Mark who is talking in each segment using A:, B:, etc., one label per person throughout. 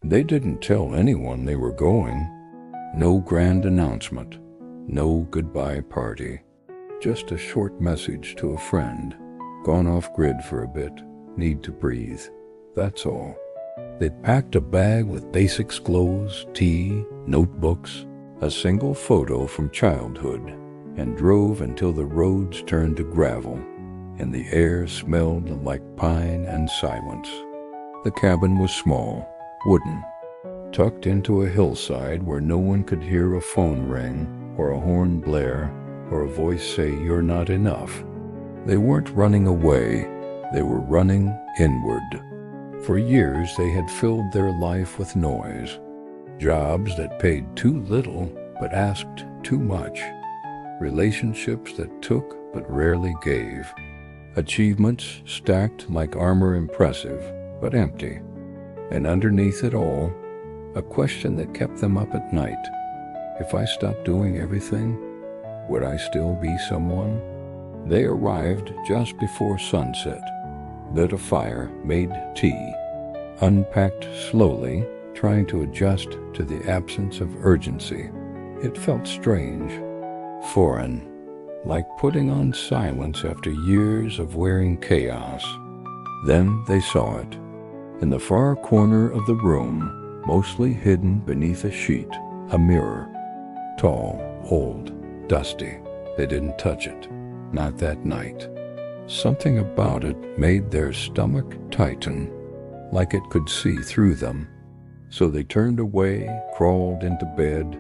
A: They didn't tell anyone they were going. No grand announcement, no goodbye party. Just a short message to a friend. Gone off grid for a bit, need to breathe. That's all. They packed a bag with basics, clothes, tea, notebooks, a single photo from childhood, and drove until the roads turned to gravel, and the air smelled like pine and silence. The cabin was small, wooden, tucked into a hillside where no one could hear a phone ring or a horn blare or a voice say, "You're not enough." They weren't running away, they were running inward. For years they had filled their life with noise, jobs that paid too little but asked too much, relationships that took but rarely gave, achievements stacked like armor, impressive but empty, and underneath it all, a question that kept them up at night. If I stopped doing everything, would I still be someone? They arrived just before sunset, lit a fire, made tea, unpacked slowly, trying to adjust to the absence of urgency. It felt strange, foreign, like putting on silence after years of wearing chaos. Then they saw it. In the far corner of the room, mostly hidden beneath a sheet, a mirror. Tall, old, dusty. They didn't touch it. Not that night. Something about it made their stomach tighten, like it could see through them. So they turned away, crawled into bed,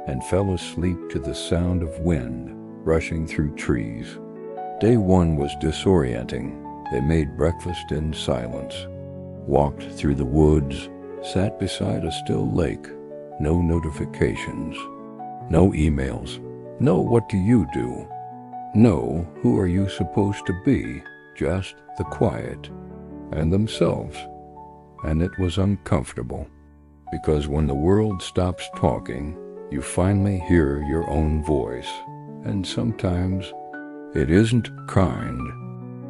A: and fell asleep to the sound of wind rushing through trees. Day one was disorienting. They made breakfast in silence, walked through the woods, sat beside a still lake. No notifications, no emails, no "what do you do?" No, who are you supposed to be? Just the quiet and themselves. And it was uncomfortable, because when the world stops talking, you finally hear your own voice, and sometimes it isn't kind.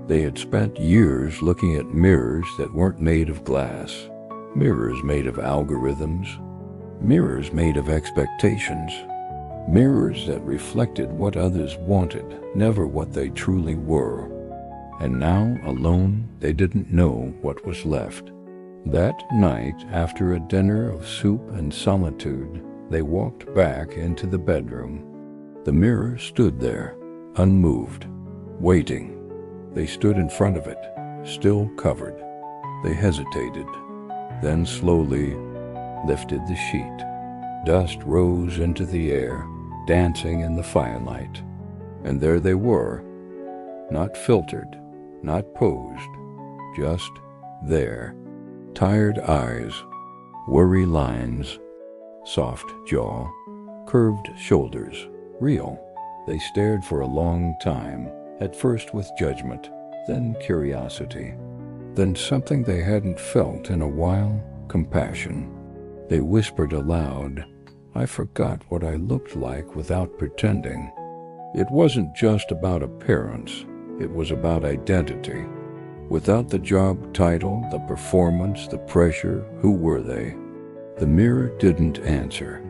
A: They had spent years looking at mirrors that weren't made of glass, mirrors made of algorithms, mirrors made of expectations, mirrors that reflected what others wanted, never what they truly were. And now, alone, they didn't know what was left. That night, after a dinner of soup and solitude, they walked back into the bedroom. The mirror stood there, unmoved, waiting. They stood in front of it, still covered. They hesitated, then slowly lifted the sheet. Dust rose into the air, dancing in the firelight. And there they were, not filtered, not posed, just there. Tired eyes, worry lines, soft jaw, curved shoulders, real. They stared for a long time, at first with judgment, then curiosity, then something they hadn't felt in a while, compassion. They whispered aloud, "I forgot what I looked like without pretending." It wasn't just about appearance, it was about identity. Without the job title, the performance, the pressure, who were they? The mirror didn't answer,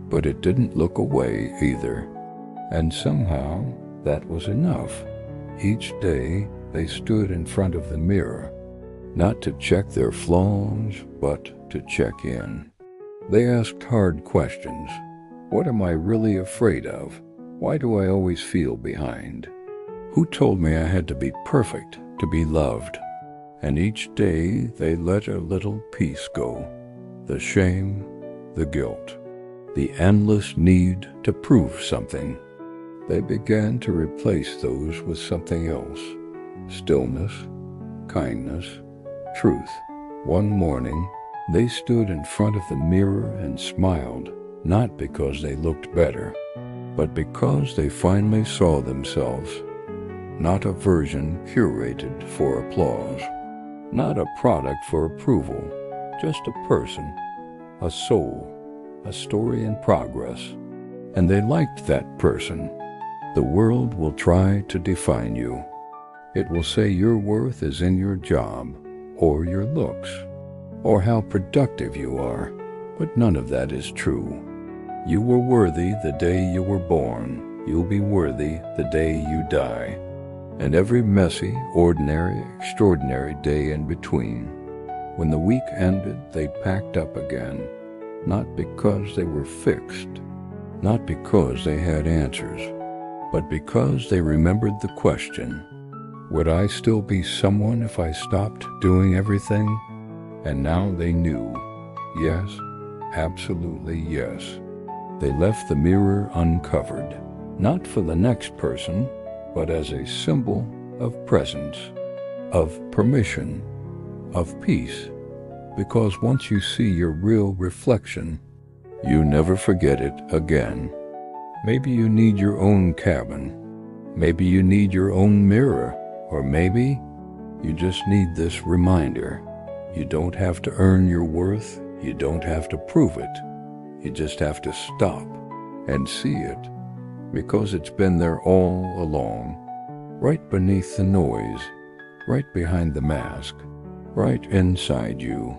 A: but it didn't look away either. And somehow, that was enough. Each day, they stood in front of the mirror, not to check their flaws, but to check in. They asked hard questions. What am I really afraid of? Why do I always feel behind? Who told me I had to be perfect to be loved? And each day they let a little piece go. The shame, the guilt, the endless need to prove something. They began to replace those with something else. Stillness, kindness, truth. One morning, they stood in front of the mirror and smiled, not because they looked better, but because they finally saw themselves. Not a version curated for applause, not a product for approval, just a person, a soul, a story in progress. And they liked that person. The world will try to define you. It will say your worth is in your job, or your looks, or how productive you are, but none of that is true. You were worthy the day you were born. You'll be worthy the day you die. And every messy, ordinary, extraordinary day in between. When the week ended, they packed up again, not because they were fixed, not because they had answers, but because they remembered the question, would I still be someone if I stopped doing everything? And now they knew, yes, absolutely yes. They left the mirror uncovered, not for the next person, but as a symbol of presence, of permission, of peace, because once you see your real reflection, you never forget it again. Maybe you need your own cabin, maybe you need your own mirror, or maybe you just need this reminder. You don't have to earn your worth, you don't have to prove it, you just have to stop and see it, because it's been there all along. Right beneath the noise, right behind the mask, right inside you.